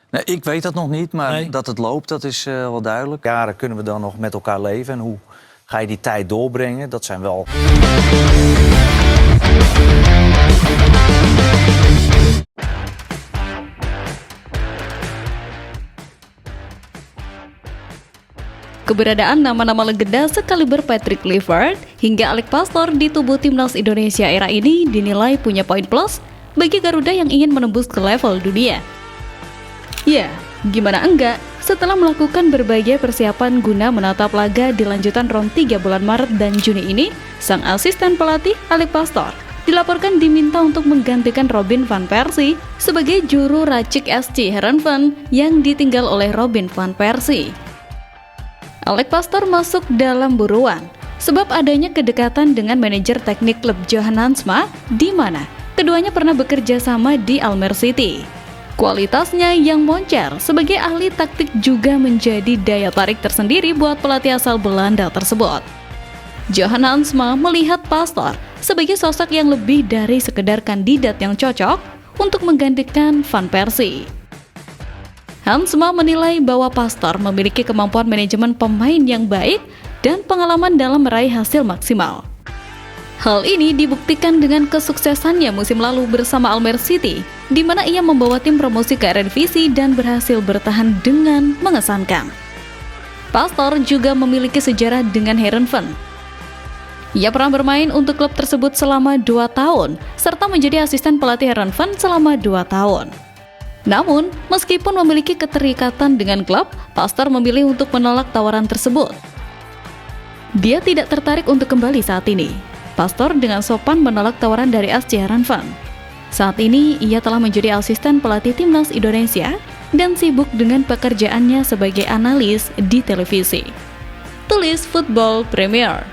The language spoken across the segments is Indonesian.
Nee, ik weet dat nog niet, maar Nee. dat het loopt, dat is wel duidelijk. Jaren kunnen we dan nog met elkaar leven en hoe ga je die tijd doorbrengen? Dat zijn wel... Keberadaan nama-nama legenda sekaliber Patrick Kluivert hingga Alex Pastoor di tubuh timnas Indonesia era ini dinilai punya poin plus bagi Garuda yang ingin menembus ke level dunia. Ya, gimana enggak? Setelah melakukan berbagai persiapan guna menatap laga di lanjutan round 3 bulan Maret dan Juni ini, sang asisten pelatih Alex Pastoor dilaporkan diminta untuk menggantikan Robin van Persie sebagai juru racik SC Heerenveen yang ditinggal oleh Robin van Persie. Alex Pastoor masuk dalam buruan sebab adanya kedekatan dengan manajer teknik klub Johan Hansma, di mana keduanya pernah bekerja sama di Almere City. Kualitasnya yang moncer sebagai ahli taktik juga menjadi daya tarik tersendiri buat pelatih asal Belanda tersebut. Johan Hansma melihat Pastoor sebagai sosok yang lebih dari sekedar kandidat yang cocok untuk menggantikan Van Persie. Hansma menilai bahwa Pastoor memiliki kemampuan manajemen pemain yang baik dan pengalaman dalam meraih hasil maksimal. Hal ini dibuktikan dengan kesuksesannya musim lalu bersama Almere City, di mana ia membawa tim promosi ke Eredivisie dan berhasil bertahan dengan mengesankan. Pastoor juga memiliki sejarah dengan Heerenveen. Ia pernah bermain untuk klub tersebut selama 2 tahun, serta menjadi asisten pelatih Heerenveen selama 2 tahun. Namun, meskipun memiliki keterikatan dengan klub, Pastoor memilih untuk menolak tawaran tersebut. Dia tidak tertarik untuk kembali saat ini. Pastoor dengan sopan menolak tawaran dari SC Heerenveen. Saat ini, ia telah menjadi asisten pelatih timnas Indonesia dan sibuk dengan pekerjaannya sebagai analis di televisi. Tulis Football Premier.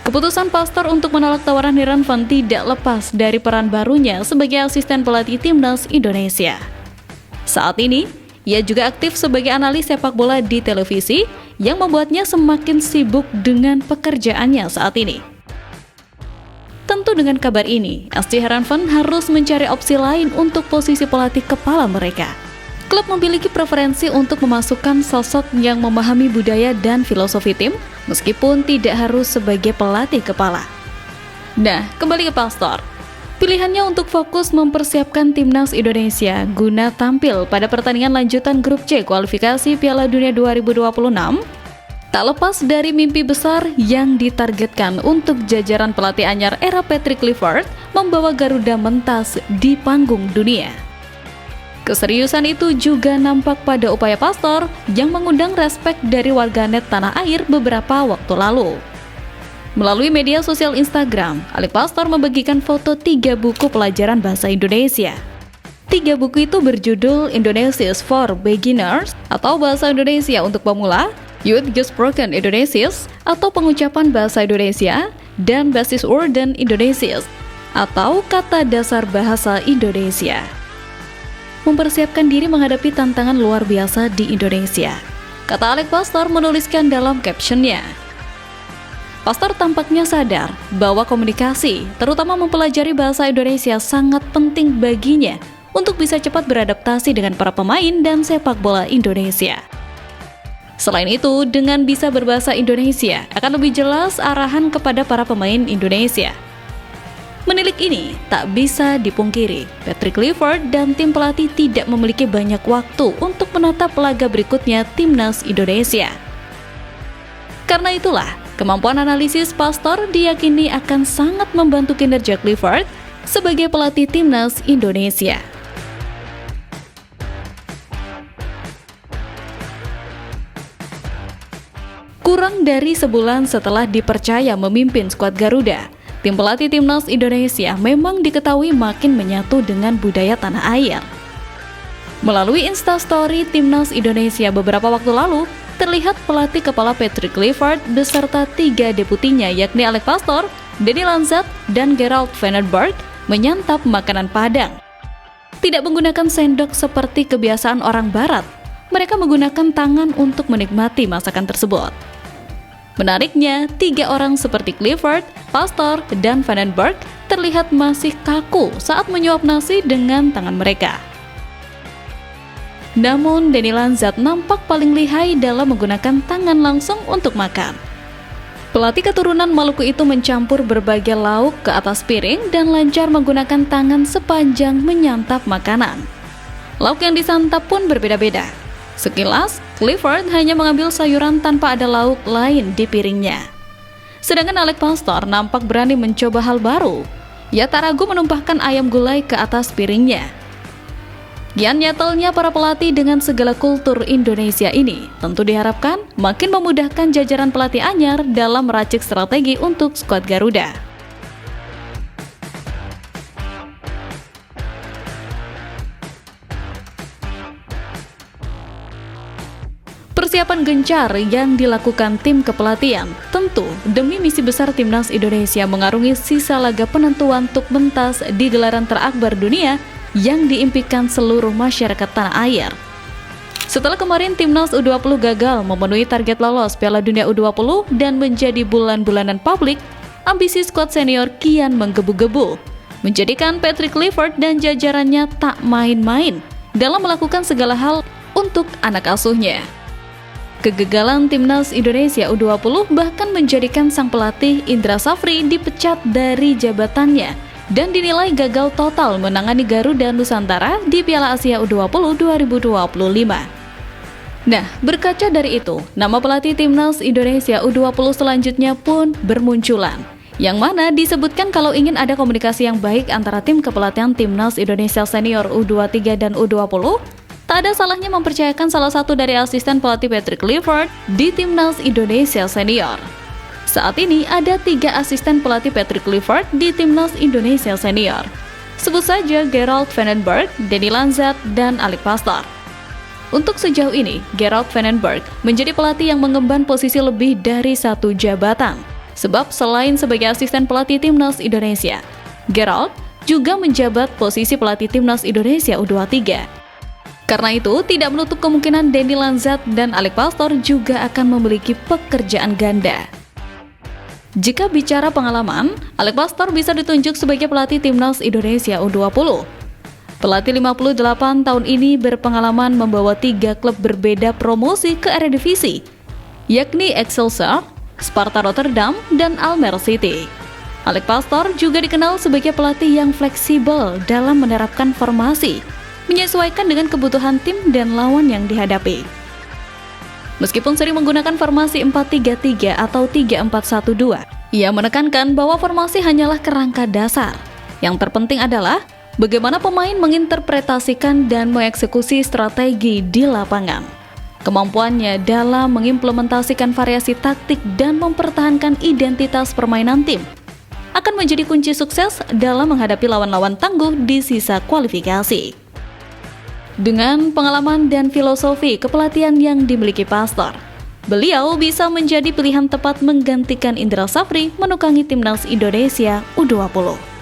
Keputusan Pastoor untuk menolak tawaran Heerenveen tidak lepas dari peran barunya sebagai asisten pelatih timnas Indonesia. Saat ini, ia juga aktif sebagai analis sepak bola di televisi yang membuatnya semakin sibuk dengan pekerjaannya saat ini. Tentu dengan kabar ini, SC Heerenveen harus mencari opsi lain untuk posisi pelatih kepala mereka. Klub memiliki preferensi untuk memasukkan sosok yang memahami budaya dan filosofi tim, meskipun tidak harus sebagai pelatih kepala. Nah, kembali ke Pastoor. Pilihannya untuk fokus mempersiapkan timnas Indonesia guna tampil pada pertandingan lanjutan grup C kualifikasi Piala Dunia 2026 tak lepas dari mimpi besar yang ditargetkan untuk jajaran pelatih anyar era Patrick Kluivert membawa Garuda mentas di panggung dunia. Keseriusan itu juga nampak pada upaya Pastoor yang mengundang respek dari warganet tanah air beberapa waktu lalu. Melalui media sosial Instagram, Alex Pastoor membagikan foto 3 buku pelajaran bahasa Indonesia. 3 buku itu berjudul Indonesia's for Beginners atau Bahasa Indonesia untuk Pemula, Youth Gesproken Indonesisch atau Pengucapan Bahasa Indonesia, dan Basis Woorden Indonesisch atau Kata Dasar Bahasa Indonesia. Mempersiapkan diri menghadapi tantangan luar biasa di Indonesia, kata Alex Pastoor menuliskan dalam captionnya. Pastoor tampaknya sadar bahwa komunikasi, terutama mempelajari bahasa Indonesia, sangat penting baginya untuk bisa cepat beradaptasi dengan para pemain dan sepak bola Indonesia. Selain itu, dengan bisa berbahasa Indonesia akan lebih jelas arahan kepada para pemain Indonesia. Menilik ini tak bisa dipungkiri, Patrick Kluivert dan tim pelatih tidak memiliki banyak waktu untuk menatap laga berikutnya timnas Indonesia. Karena itulah, kemampuan analisis Pastoor diyakini akan sangat membantu kinerja Kluivert sebagai pelatih timnas Indonesia. Kurang dari sebulan setelah dipercaya memimpin skuad Garuda, tim pelatih timnas Indonesia memang diketahui makin menyatu dengan budaya tanah air. Melalui Instastory timnas Indonesia beberapa waktu lalu, terlihat pelatih kepala Patrick Kluivert beserta 3 deputinya yakni Alex Pastoor, Denny Lanzat, dan Gerald van den Berg menyantap makanan Padang. Tidak menggunakan sendok seperti kebiasaan orang barat, mereka menggunakan tangan untuk menikmati masakan tersebut. Menariknya, 3 orang seperti Clifford, Pastore, dan Vandenberg terlihat masih kaku saat menyuap nasi dengan tangan mereka. Namun, Denny Lanzat nampak paling lihai dalam menggunakan tangan langsung untuk makan. Pelatih keturunan Maluku itu mencampur berbagai lauk ke atas piring dan lancar menggunakan tangan sepanjang menyantap makanan. Lauk yang disantap pun berbeda-beda. Sekilas, Clifford hanya mengambil sayuran tanpa ada lauk lain di piringnya. Sedangkan Alex Pastore nampak berani mencoba hal baru. Ia tak ragu menumpahkan ayam gulai ke atas piringnya. Kian nyatelnya para pelatih dengan segala kultur Indonesia ini tentu diharapkan makin memudahkan jajaran pelatih anyar dalam meracik strategi untuk skuad Garuda. Persiapan gencar yang dilakukan tim kepelatihan tentu demi misi besar Timnas Indonesia mengarungi sisa laga penentuan tuk mentas di gelaran terakbar dunia yang diimpikan seluruh masyarakat tanah air. Setelah kemarin Timnas U20 gagal memenuhi target lolos Piala Dunia U20 dan menjadi bulan-bulanan publik, ambisi skuad senior kian menggebu-gebu, menjadikan Patrick Clifford dan jajarannya tak main-main dalam melakukan segala hal untuk anak asuhnya. Kegagalan Timnas Indonesia U20 bahkan menjadikan sang pelatih Indra Safri dipecat dari jabatannya dan dinilai gagal total menangani Garuda Nusantara di Piala Asia U20 2025. Nah, berkaca dari itu, nama pelatih Timnas Indonesia U20 selanjutnya pun bermunculan, yang mana disebutkan kalau ingin ada komunikasi yang baik antara tim kepelatihan Timnas Indonesia Senior U23 dan U20, tak ada salahnya mempercayakan salah satu dari asisten pelatih Patrick Clifford di Timnas Indonesia Senior. Saat ini ada 3 asisten pelatih Patrick Clifford di Timnas Indonesia Senior. Sebut saja Gerald Vandenberg, Denny Lanzat, dan Alex Pastore. Untuk sejauh ini, Gerald Vandenberg menjadi pelatih yang mengemban posisi lebih dari 1 jabatan. Sebab selain sebagai asisten pelatih Timnas Indonesia, Gerald juga menjabat posisi pelatih Timnas Indonesia U23. Karena itu, tidak menutup kemungkinan Denny Lanzat dan Alex Pastore juga akan memiliki pekerjaan ganda. Jika bicara pengalaman, Alex Pastore bisa ditunjuk sebagai pelatih Timnas Indonesia U20. Pelatih 58 tahun ini berpengalaman membawa 3 klub berbeda promosi ke Eredivisie, yakni Excelsior, Sparta Rotterdam, dan Almere City. Alex Pastore juga dikenal sebagai pelatih yang fleksibel dalam menerapkan formasi, menyesuaikan dengan kebutuhan tim dan lawan yang dihadapi. Meskipun sering menggunakan formasi 4-3-3 atau 3-4-1-2, ia menekankan bahwa formasi hanyalah kerangka dasar. Yang terpenting adalah bagaimana pemain menginterpretasikan dan mengeksekusi strategi di lapangan. Kemampuannya dalam mengimplementasikan variasi taktik dan mempertahankan identitas permainan tim akan menjadi kunci sukses dalam menghadapi lawan-lawan tangguh di sisa kualifikasi. Dengan pengalaman dan filosofi kepelatihan yang dimiliki Pastore, beliau bisa menjadi pilihan tepat menggantikan Indra Safri menukangi Timnas Indonesia U20.